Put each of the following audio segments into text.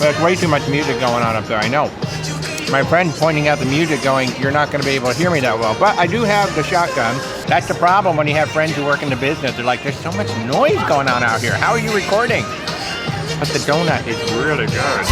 There's way too much music going on up there, I know. My friend pointing out the music going, you're not going to be able to hear me that well. But I do have the shotgun. That's the problem when you have friends who work in the business. They're like, there's so much noise going on out here. How are you recording? But the donut is really good.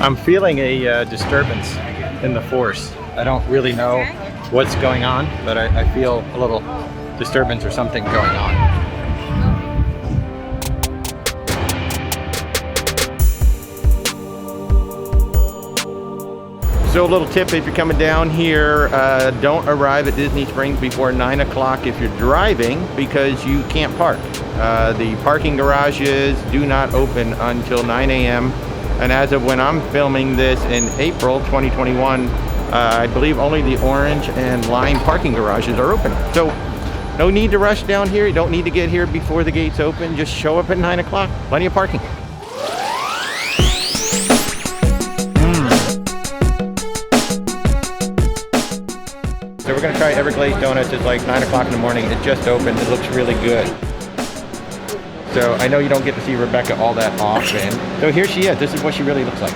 I'm feeling a disturbance in the force. I don't really know what's going on, but I feel a little disturbance or something going on. So a little tip if you're coming down here, don't arrive at Disney Springs before 9 o'clock if you're driving because you can't park. The parking garages do not open until 9 a.m. And as of when I'm filming this in April 2021, I believe only the orange and lime parking garages are open. So no need to rush down here. You don't need to get here before the gates open. Just show up at 9 o'clock. Plenty of parking. So we're gonna try Everglades Donuts. It's like 9 o'clock in the morning. It just opened. It looks really good. So I know you don't get to see Rebecca all that often. So here she is. This is what she really looks like.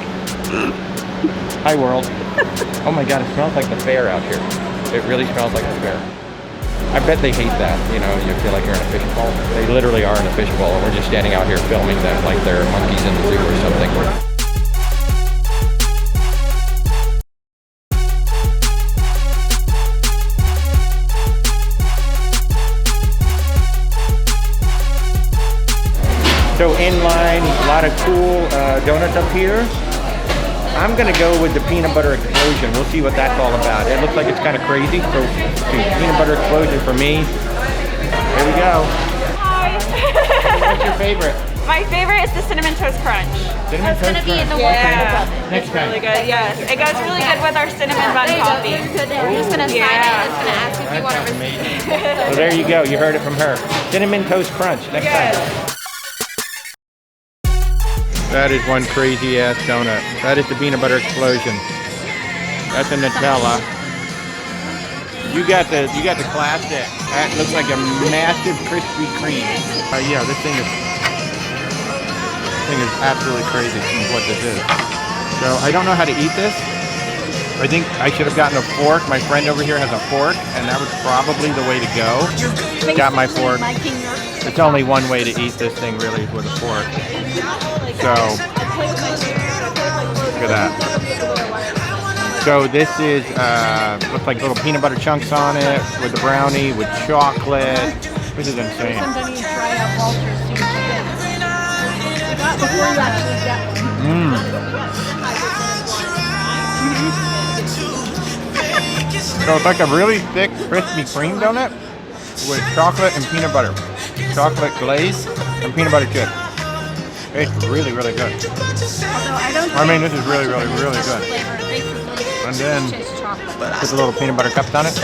Hi, world. Oh my God, it smells like the fair out here. It really smells like the fair. I bet they hate that. You know, you feel like you're in a fishbowl. They literally are in a fishbowl, and we're just standing out here filming them like they're monkeys in the zoo or something. So inline, a lot of cool donuts up here. I'm gonna go with the peanut butter explosion. We'll see what that's all about. It looks like it's kind of crazy. So peanut butter explosion for me. Here we go. Hi. What's your favorite? My favorite is the Cinnamon Toast Crunch. Cinnamon Toast Crunch. Next time. Really good, yes. It goes really good with our cinnamon bun coffee. We're just gonna sign it. It's gonna ask if you want to receive. Well, there you go. You heard it from her. Cinnamon Toast Crunch. Next time. That is one crazy ass donut. That is the peanut butter explosion. That's a Nutella. You got the classic. That looks like a massive Krispy Kreme. Yeah, this thing is absolutely crazy what this is. So I don't know how to eat this. I think I should have gotten a fork. My friend over here has a fork, and that was probably the way to go. Got my fork. It's only one way to eat this thing really, with a fork. So, look at that. So this is, looks like little peanut butter chunks on it, with the brownie, with chocolate. This is insane. So it's like a really thick Krispy Kreme donut with chocolate and peanut butter. Chocolate glaze and peanut butter chip. It's really, really good. I mean, this is really, really, really good. And then put the little peanut butter cups on it.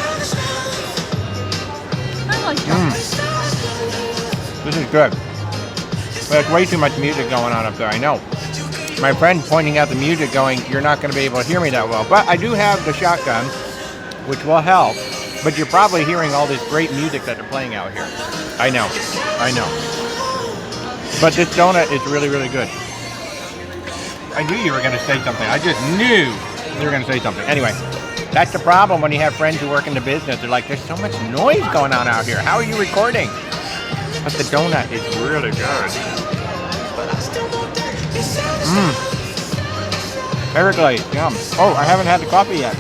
This is good. There's way too much music going on up there, I know. My friend pointing out the music going, you're not going to be able to hear me that well. But I do have the shotgun, which will help. But you're probably hearing all this great music that they're playing out here. I know. But this donut is really, really good. I knew you were going to say something. I just knew you were going to say something. Anyway, that's the problem when you have friends who work in the business. They're like, there's so much noise going on out here. How are you recording? But the donut is really good. Everglades, yum. Oh, I haven't had the coffee yet.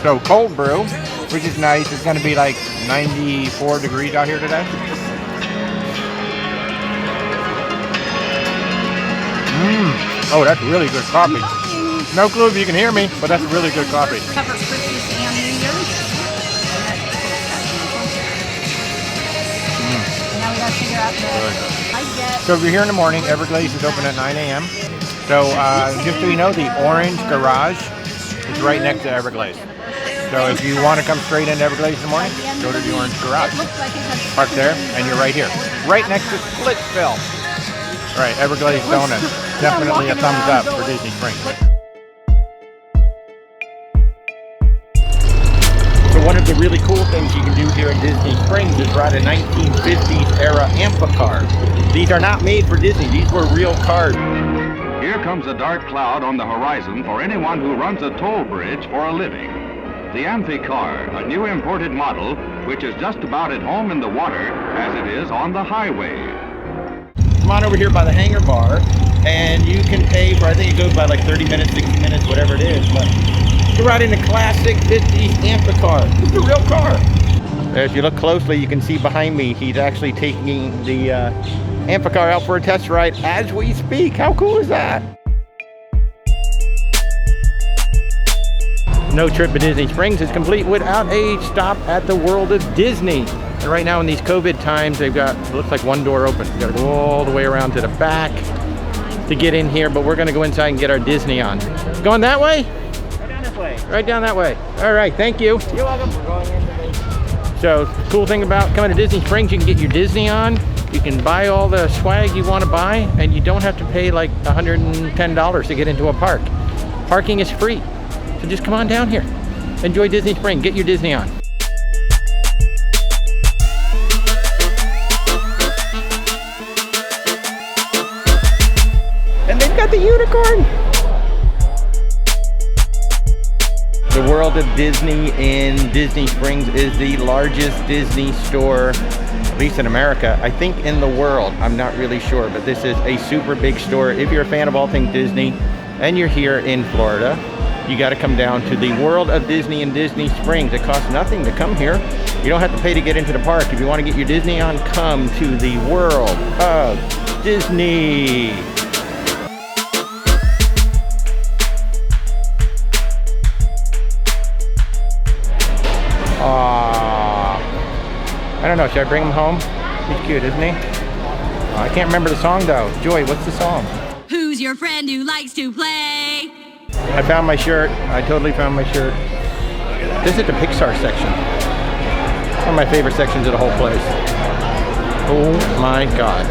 So cold brew, which is nice. It's going to be like 94 degrees out here today. Oh, that's really good coffee. No clue if you can hear me, but that's really good coffee. Cover Christmas and New Year's. Now we gotta figure out the. So if you're here in the morning, Everglades is open at 9 a.m. So just so you know, the orange garage is right next to Everglades. So if you want to come straight into Everglades in the morning, go to the orange garage. Park there, and you're right here. Right next to Splitsville. All right, Everglades Donuts. Definitely a thumbs up for Disney Springs. So one of the really cool things you can do here in Disney Springs is ride a 1950s era AMPA car. These are not made for Disney. These were real cars. Here comes a dark cloud on the horizon for anyone who runs a toll bridge for a living. The Amphicar, a new imported model, which is just about at home in the water as it is on the highway. Come on over here by the hangar bar, and you can pay for, I think it goes by like 30 minutes, 60 minutes, whatever it is, but you're riding a classic 50s Amphicar. This is a real car. If you look closely, you can see behind me, he's actually taking the Amphicar out for a test ride as we speak. How cool is that? No trip to Disney Springs is complete without a stop at the World of Disney. And right now in these COVID times, they've got, it looks like one door open. You gotta go all the way around to the back to get in here, but we're gonna go inside and get our Disney on. Going that way? Right down this way. Right down that way. All right, thank you. You're welcome. We're going into the... So, cool thing about coming to Disney Springs, you can get your Disney on. You can buy all the swag you want to buy, and you don't have to pay like $110 to get into a park. Parking is free. So just come on down here. Enjoy Disney Springs. Get your Disney on. And they've got the unicorn. The World of Disney in Disney Springs is the largest Disney store, at least in America, I think in the world. I'm not really sure, but this is a super big store. If you're a fan of all things Disney and you're here in Florida, you got to come down to the World of Disney in Disney Springs. It costs nothing to come here. You don't have to pay to get into the park. If you want to get your Disney on, come to the World of Disney. I don't know, should I bring him home? He's cute, isn't he? I can't remember the song though. Joy, what's the song? Who's your friend who likes to play? I found my shirt. I totally found my shirt. This is the Pixar section. One of my favorite sections of the whole place. Oh my God.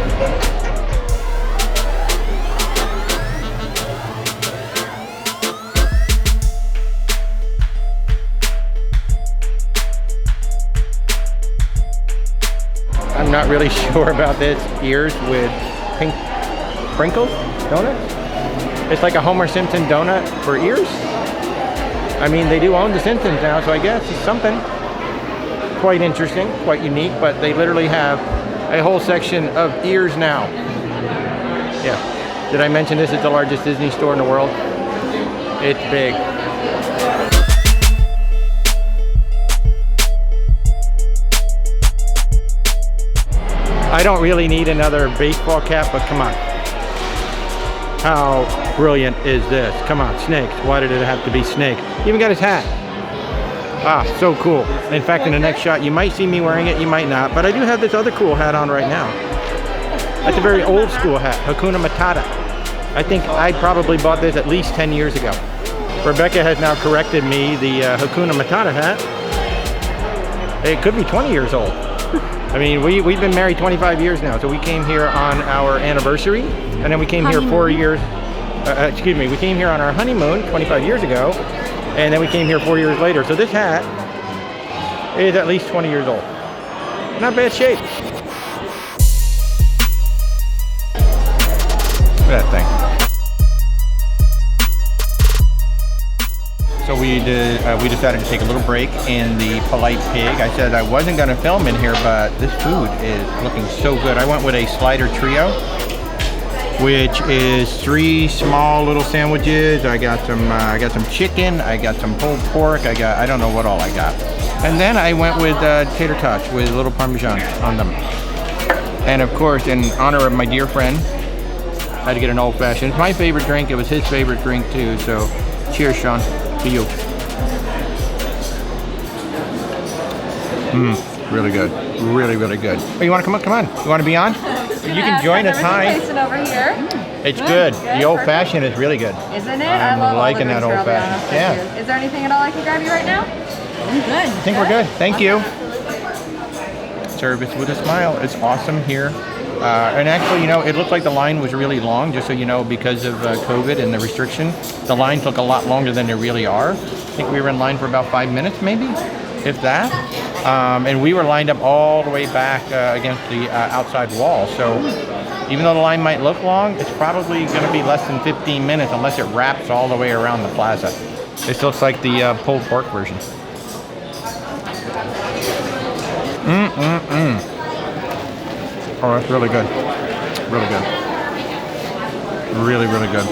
I'm not really sure about this. Ears with pink sprinkles? Donuts? It's like a Homer Simpson donut for ears? I mean, they do own the Simpsons now, so I guess it's something quite interesting, quite unique, but they literally have a whole section of ears now. Yeah. Did I mention this is the largest Disney store in the world? It's big. I don't really need another baseball cap, but come on. How brilliant is this? Come on, snakes. Why did it have to be snake? Even got his hat. Ah, so cool. In fact, in the next shot, you might see me wearing it, you might not, but I do have this other cool hat on right now. That's a very old school hat, Hakuna Matata. I think I probably bought this at least 10 years ago. Rebecca has now corrected me, the Hakuna Matata hat. It could be 20 years old. I mean, we've been married 25 years now, so we came here on our anniversary, and then we came here 4 years, we came here on our honeymoon 25 years ago, and then we came here 4 years later. So this hat is at least 20 years old. Not bad shape. Look at that thing. So we decided to take a little break in the Polite Pig. I said I wasn't going to film in here, but this food is looking so good. I went with a slider trio, which is 3 small little sandwiches. I got some chicken. I got some pulled pork. I don't know what all I got. And then I went with tater tots with a little Parmesan on them. And of course, in honor of my dear friend, I had to get an old fashioned. It's my favorite drink. It was his favorite drink too. So cheers, Sean. To you. Really good. Really, really good. Oh, you want to come on? Come on. You want to be on? You can join us. Hi. Over here. It's good. The old fashioned is really good. Isn't it? I'm liking that old fashioned. Yeah. Is there anything at all I can grab you right now? I'm good. I think we're good. Thank you. Service with a smile. It's awesome here And actually, you know, it looked like the line was really long, just so you know, because of COVID and the restriction. The line took a lot longer than they really are. I think we were in line for about 5 minutes, maybe, if that. And we were lined up all the way back against the outside wall. So even though the line might look long, it's probably going to be less than 15 minutes unless it wraps all the way around the plaza. This looks like the pulled pork version. Oh, that's really good. Really good. Really, really good.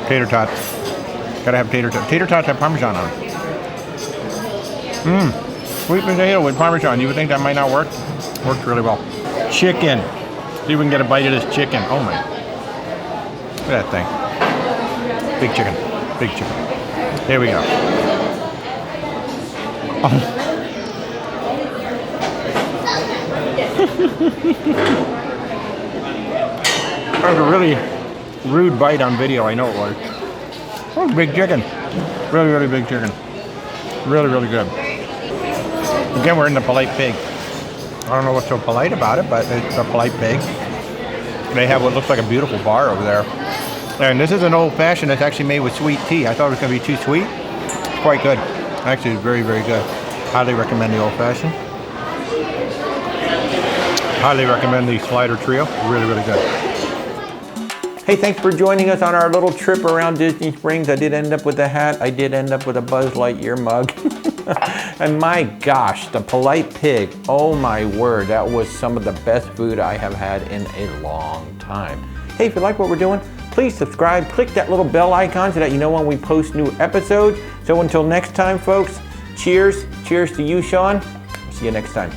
Tater tots. Gotta have tater tots. Tater tots have Parmesan on. Sweet potato with Parmesan. You would think that might not work. Works really well. Chicken. See if we can get a bite of this chicken. Oh my. Look at that thing. Big chicken. Big chicken. Here we go. Oh. That was a really rude bite on video, I know it was. That was big chicken. Really, really big chicken. Really, really good. Again, we're in the Polite Pig. I don't know what's so polite about it, but it's a Polite Pig. They have what looks like a beautiful bar over there. And this is an old fashioned that's actually made with sweet tea. I thought it was going to be too sweet. It's quite good. Actually, it's very, very good. Highly recommend the old fashioned. Highly recommend the slider trio. Really, really good. Hey, thanks for joining us on our little trip around Disney Springs. I did end up with a hat. I did end up with a Buzz Lightyear mug. And my gosh, the Polite Pig. Oh my word, that was some of the best food I have had in a long time. Hey, if you like what we're doing, please subscribe. Click that little bell icon so that you know when we post new episodes. So until next time, folks, cheers. Cheers to you, Sean. See you next time.